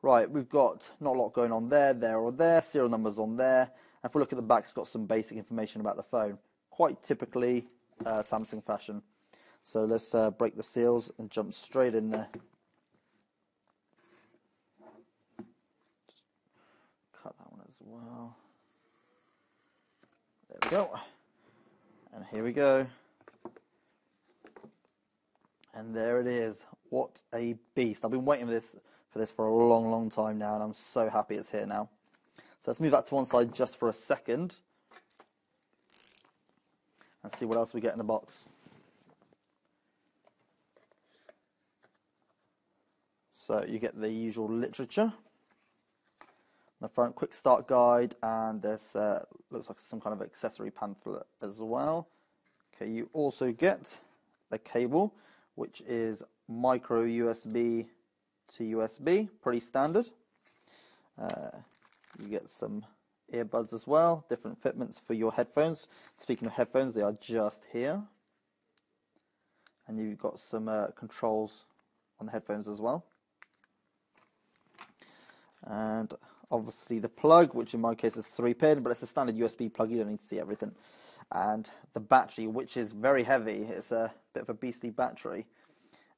Right, we've got not a lot going on there or there, serial numbers on there. And if we look at the back, it's got some basic information about the phone. Quite typically Samsung fashion. So let's break the seals and jump straight in there. Just cut that one as well. There we go. And here we go. And there it is. What a beast. I've been waiting for this for a long time now, and I'm so happy it's here now. So let's move that to one side just for a second and see what else we get in the box. So you get the usual literature, the front quick start guide, and this looks like some kind of accessory pamphlet as well. Okay, you also get the cable, which is micro USB to USB, pretty standard. You get some earbuds as well, different fitments for your headphones. Speaking of headphones, they are just here. And you've got some controls on the headphones as well. And obviously the plug, which in my case is 3-pin, but it's a standard USB plug, you don't need to see everything. And the battery, which is very heavy, it's a bit of a beastly battery.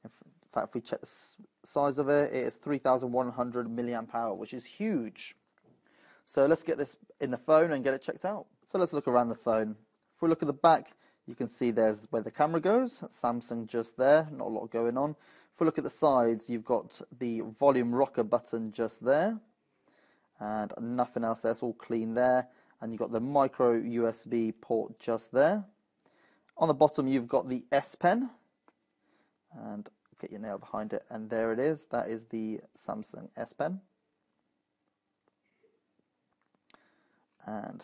In fact, if we check the size of it, it is 3,100 milliamp hour, which is huge. So let's get this in the phone and get it checked out. So let's look around the phone. If we look at the back, you can see there's where the camera goes. Samsung just there, not a lot going on. If we look at the sides, you've got the volume rocker button just there. And nothing else there, it's all clean there. And you've got the micro USB port just there. On the bottom, you've got the S Pen. And get your nail behind it, and there it is. That is the Samsung S Pen. And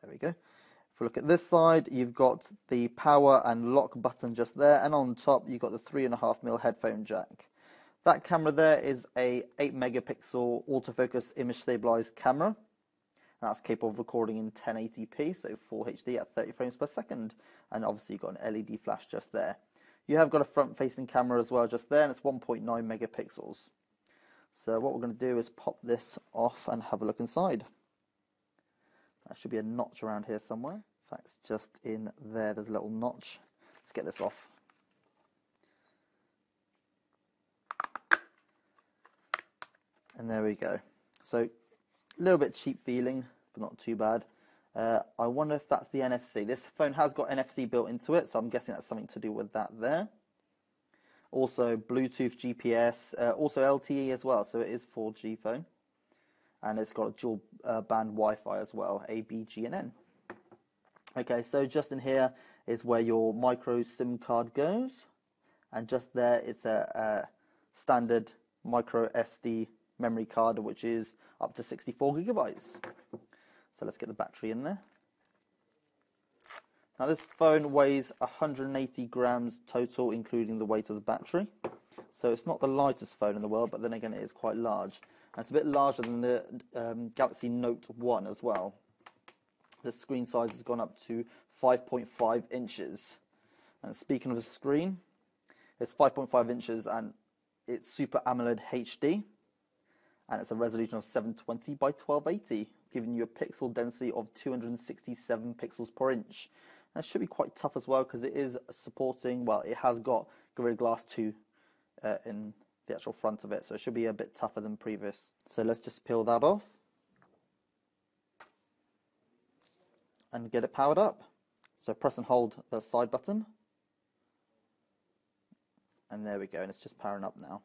there we go. If we look at this side, you've got the power and lock button just there, and on top you've got the 3.5mm headphone jack. That camera there is a 8 megapixel autofocus image stabilized camera. That's capable of recording in 1080p, so full HD at 30 frames per second. And obviously you've got an LED flash just there. You have got a front-facing camera as well just there, and it's 1.9 megapixels. So what we're going to do is pop this off and have a look inside. There should be a notch around here somewhere. In fact, it's just in there. There's a little notch. Let's get this off. And there we go. So a little bit cheap feeling, but not too bad. I wonder if that's the NFC. This phone has got NFC built into it, so I'm guessing that's something to do with that there. Also Bluetooth, GPS, also LTE as well, so it is 4G phone. And it's got a dual band Wi-Fi as well, A, B, G, and N. Okay, so just in here is where your micro SIM card goes. And just there, it's a standard micro SD memory card, which is up to 64 gigabytes. So let's get the battery in there. Now this phone weighs 180 grams total, including the weight of the battery. So it's not the lightest phone in the world, but then again it is quite large. And it's a bit larger than the Galaxy Note 1 as well. The screen size has gone up to 5.5 inches. And speaking of the screen, it's 5.5 inches and it's Super AMOLED HD. And it's a resolution of 720 by 1280, giving you a pixel density of 267 pixels per inch. And it should be quite tough as well, because it is supporting, well, it has got Gorilla Glass 2 in the actual front of it, so it should be a bit tougher than previous. So let's just peel that off and get it powered up. So press and hold the side button, and there we go, and it's just powering up now.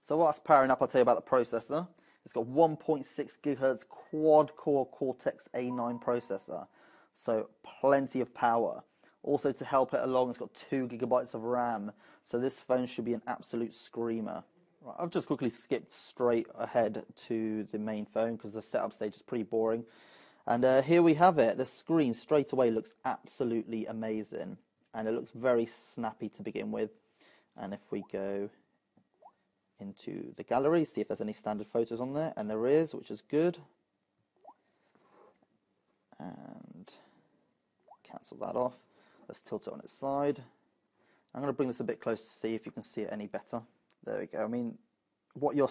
So while that's powering up, I'll tell you about the processor. It's got 1.6 gigahertz quad-core Cortex A9 processor, so plenty of power. Also, to help it along, it's got 2 gigabytes of RAM, so this phone should be an absolute screamer. Right, I've just quickly skipped straight ahead to the main phone because the setup stage is pretty boring. And here we have it. The screen straight away looks absolutely amazing, and it looks very snappy to begin with. And if we go into the gallery, see if there's any standard photos on there, and there is, which is good. And cancel that off. Let's tilt it on its side. I'm going to bring this a bit closer to see if you can see it any better. There we go. I mean, what you're